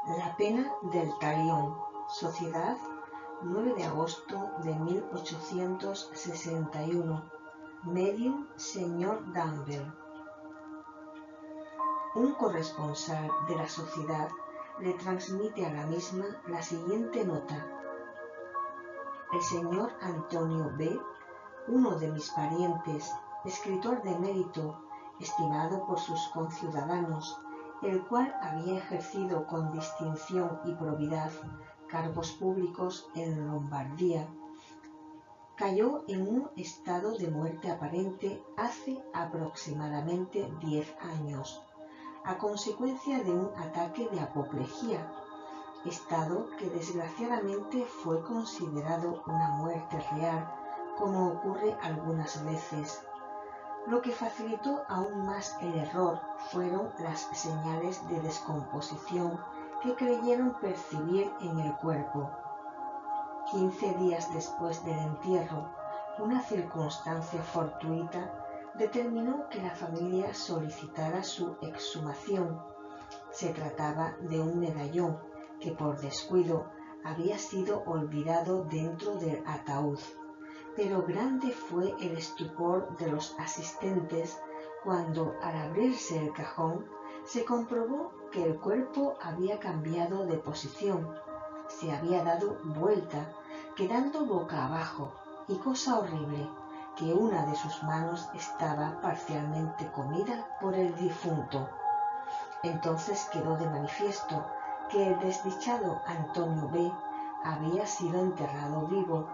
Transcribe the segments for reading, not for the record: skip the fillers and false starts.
La pena del talión. Sociedad, 9 de agosto de 1861. Medium, señor Danville. Un corresponsal de la sociedad le transmite a la misma la siguiente nota. El señor Antonio B., uno de mis parientes, escritor de mérito, estimado por sus conciudadanos, el cual había ejercido con distinción y probidad cargos públicos en Lombardía, cayó en un estado de muerte aparente hace aproximadamente 10 años, a consecuencia de un ataque de apoplejía, estado que desgraciadamente fue considerado una muerte real, como ocurre algunas veces. Lo que facilitó aún más el error fueron las señales de descomposición que creyeron percibir en el cuerpo. 15 días después del entierro, una circunstancia fortuita determinó que la familia solicitara su exhumación. Se trataba de un medallón que por descuido había sido olvidado dentro del ataúd. Pero grande fue el estupor de los asistentes cuando, al abrirse el cajón, se comprobó que el cuerpo había cambiado de posición, se había dado vuelta, quedando boca abajo, y cosa horrible, que una de sus manos estaba parcialmente comida por el difunto. Entonces quedó de manifiesto que el desdichado Antonio B. había sido enterrado vivo,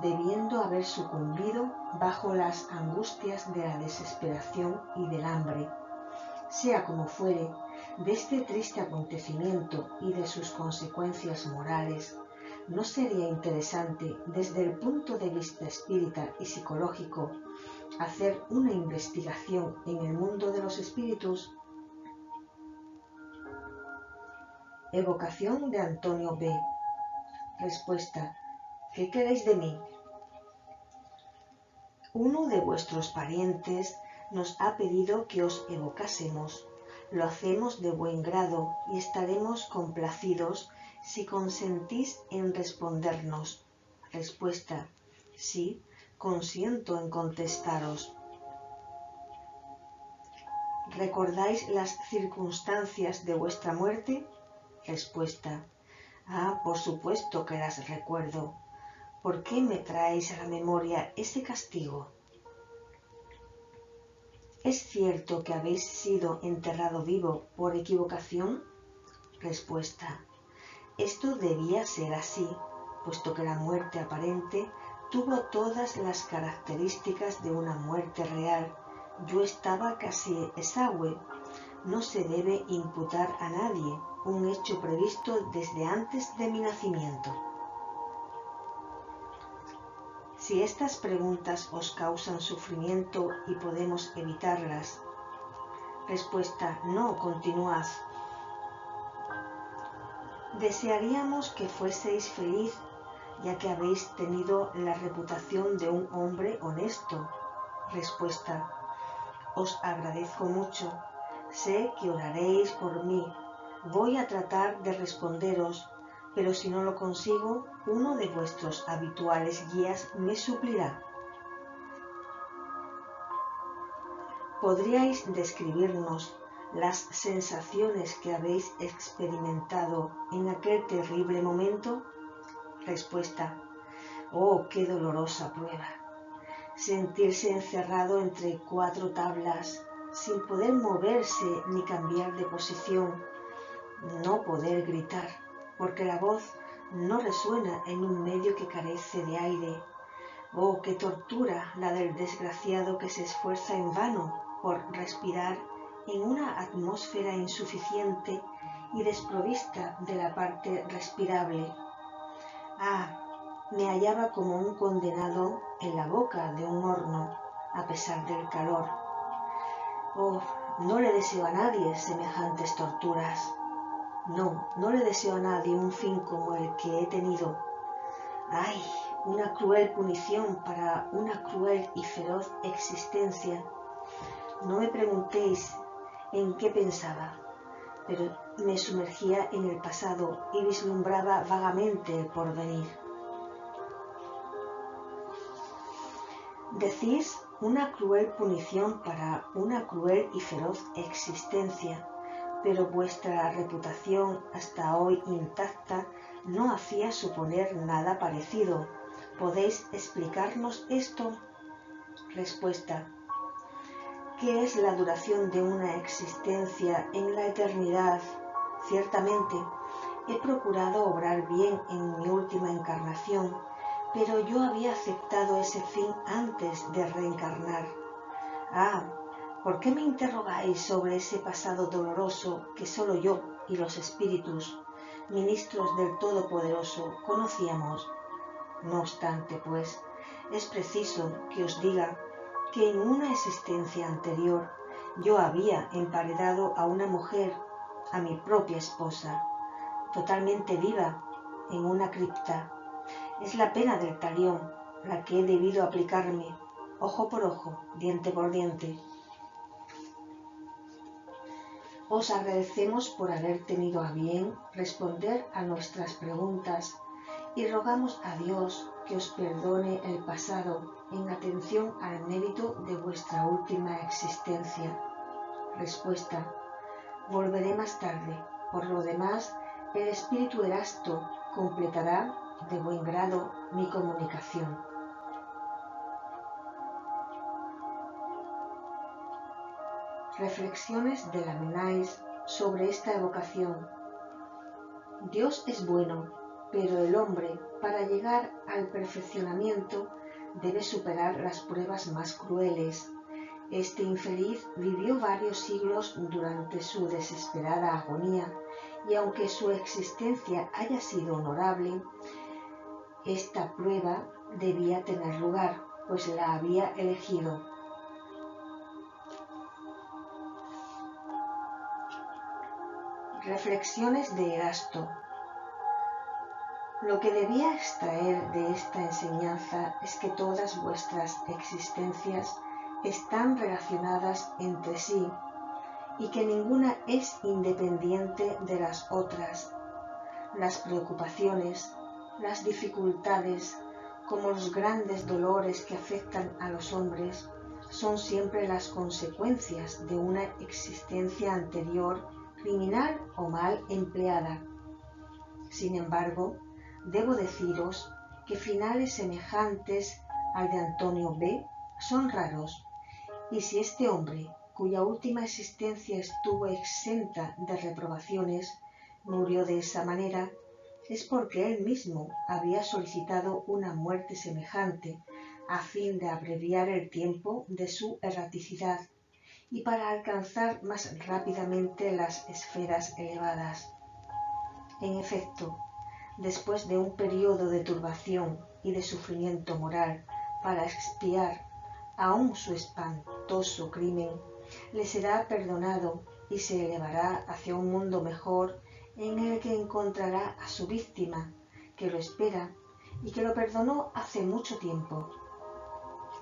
debiendo haber sucumbido bajo las angustias de la desesperación y del hambre. Sea como fuere, de este triste acontecimiento y de sus consecuencias morales, ¿no sería interesante, desde el punto de vista espírita y psicológico, hacer una investigación en el mundo de los espíritus? Evocación de Antonio B. Respuesta: ¿qué queréis de mí? Uno de vuestros parientes nos ha pedido que os evocásemos. Lo hacemos de buen grado y estaremos complacidos si consentís en respondernos. Respuesta: sí, consiento en contestaros. ¿Recordáis las circunstancias de vuestra muerte? Respuesta: por supuesto que las recuerdo. ¿Por qué me traéis a la memoria ese castigo? ¿Es cierto que habéis sido enterrado vivo por equivocación? Respuesta: esto debía ser así, puesto que la muerte aparente tuvo todas las características de una muerte real. Yo estaba casi exangüe. No se debe imputar a nadie un hecho previsto desde antes de mi nacimiento. Si estas preguntas os causan sufrimiento y podemos evitarlas. Respuesta: no, continuad. Desearíamos que fueseis feliz, ya que habéis tenido la reputación de un hombre honesto. Respuesta: os agradezco mucho. Sé que oraréis por mí. Voy a tratar de responderos, pero si no lo consigo, uno de vuestros habituales guías me suplirá. ¿Podríais describirnos las sensaciones que habéis experimentado en aquel terrible momento? Respuesta: oh, qué dolorosa prueba. Sentirse encerrado entre 4 tablas, sin poder moverse ni cambiar de posición, no poder gritar, porque la voz no resuena en un medio que carece de aire. Oh, qué tortura la del desgraciado que se esfuerza en vano por respirar en una atmósfera insuficiente y desprovista de la parte respirable. Me hallaba como un condenado en la boca de un horno, a pesar del calor. Oh, no le deseo a nadie semejantes torturas. No, no le deseo a nadie un fin como el que he tenido. ¡Ay! Una cruel punición para una cruel y feroz existencia. No me preguntéis en qué pensaba. pero me sumergía en el pasado y vislumbraba vagamente el porvenir. Decís una cruel punición para una cruel y feroz existencia, pero vuestra reputación hasta hoy intacta no hacía suponer nada parecido. ¿Podéis explicarnos esto? Respuesta. ¿Qué es la duración de una existencia en la eternidad? Ciertamente, he procurado obrar bien en mi última encarnación, pero yo había aceptado ese fin antes de reencarnar. Ah, ¿por qué me interrogáis sobre ese pasado doloroso que solo yo y los espíritus, ministros del Todopoderoso, conocíamos? No obstante, pues, es preciso que os diga que en una existencia anterior yo había emparedado a una mujer, a mi propia esposa, totalmente viva, en una cripta. Es la pena del talión la que he debido aplicarme, ojo por ojo, diente por diente. Os agradecemos por haber tenido a bien responder a nuestras preguntas y rogamos a Dios que os perdone el pasado en atención al mérito de vuestra última existencia. Respuesta. Volveré más tarde. Por lo demás, el espíritu Erasto completará de buen grado mi comunicación. Reflexiones de Lamennais sobre esta evocación. Dios es bueno, pero el hombre, para llegar al perfeccionamiento, debe superar las pruebas más crueles. Este infeliz vivió varios siglos durante su desesperada agonía, y aunque su existencia haya sido honorable, esta prueba debía tener lugar, pues la había elegido. Reflexiones de Erasto. Lo que debía extraer de esta enseñanza es que todas vuestras existencias están relacionadas entre sí y que ninguna es independiente de las otras. Las preocupaciones, las dificultades, como los grandes dolores que afectan a los hombres, son siempre las consecuencias de una existencia anterior, criminal o mal empleada. Sin embargo, debo deciros que finales semejantes al de Antonio B. son raros, y si este hombre, cuya última existencia estuvo exenta de reprobaciones, murió de esa manera, es porque él mismo había solicitado una muerte semejante a fin de abreviar el tiempo de su erraticidad y para alcanzar más rápidamente las esferas elevadas. En efecto, después de un periodo de turbación y de sufrimiento moral para expiar aún su espantoso crimen, le será perdonado y se elevará hacia un mundo mejor en el que encontrará a su víctima, que lo espera y que lo perdonó hace mucho tiempo.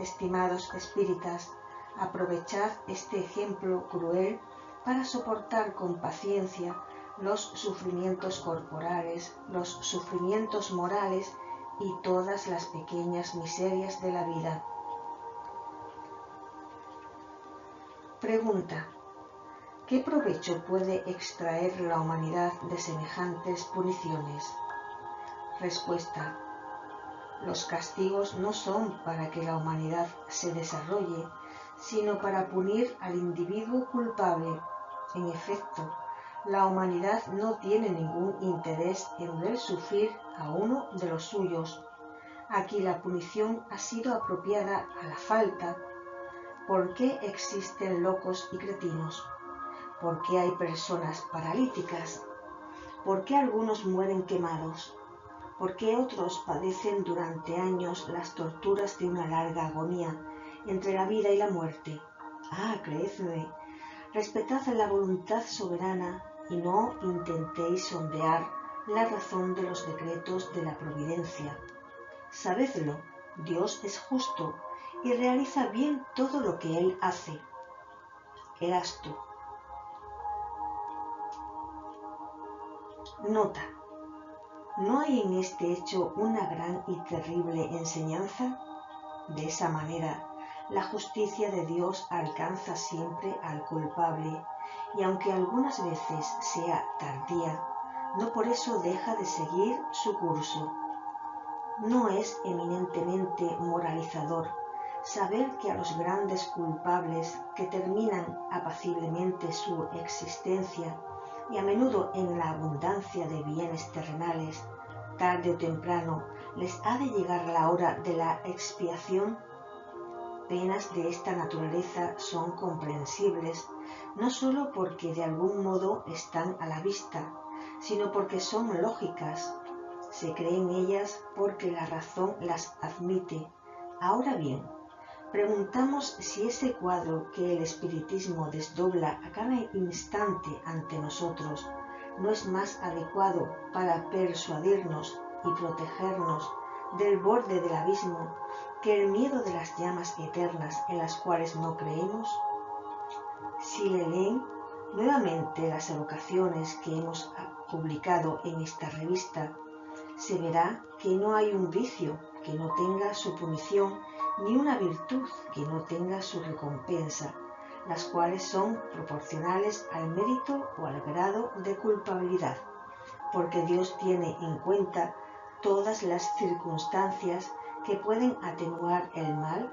Estimados espíritas, aprovechad este ejemplo cruel para soportar con paciencia los sufrimientos corporales, los sufrimientos morales y todas las pequeñas miserias de la vida. Pregunta. ¿Qué provecho puede extraer la humanidad de semejantes puniciones? Respuesta. Los castigos no son para que la humanidad se desarrolle, sino para punir al individuo culpable. En efecto, la humanidad no tiene ningún interés en ver sufrir a uno de los suyos. Aquí la punición ha sido apropiada a la falta. ¿Por qué existen locos y cretinos? ¿Por qué hay personas paralíticas? ¿Por qué algunos mueren quemados? ¿Por qué otros padecen durante años las torturas de una larga agonía entre la vida y la muerte? Ah, creedme, respetad la voluntad soberana y no intentéis sondear la razón de los decretos de la providencia. Sabedlo, Dios es justo y realiza bien todo lo que Él hace. Erasto. Nota: ¿no hay en este hecho una gran y terrible enseñanza? De esa manera, la justicia de Dios alcanza siempre al culpable, y aunque algunas veces sea tardía, no por eso deja de seguir su curso. No es eminentemente moralizador saber que a los grandes culpables que terminan apaciblemente su existencia, y a menudo en la abundancia de bienes terrenales, tarde o temprano les ha de llegar la hora de la expiación? Penas de esta naturaleza son comprensibles, no sólo porque de algún modo están a la vista, sino porque son lógicas. Se creen ellas porque la razón las admite. Ahora bien, preguntamos si ese cuadro que el espiritismo desdobla a cada instante ante nosotros no es más adecuado para persuadirnos y protegernos del borde del abismo que el miedo de las llamas eternas en las cuales no creemos. Si le leen nuevamente las evocaciones que hemos publicado en esta revista, se verá que no hay un vicio que no tenga su punición, ni una virtud que no tenga su recompensa, las cuales son proporcionales al mérito o al grado de culpabilidad, porque Dios tiene en cuenta todas las circunstancias que pueden atenuar el mal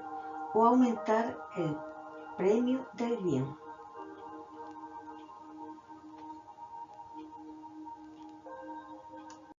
o aumentar el premio del bien.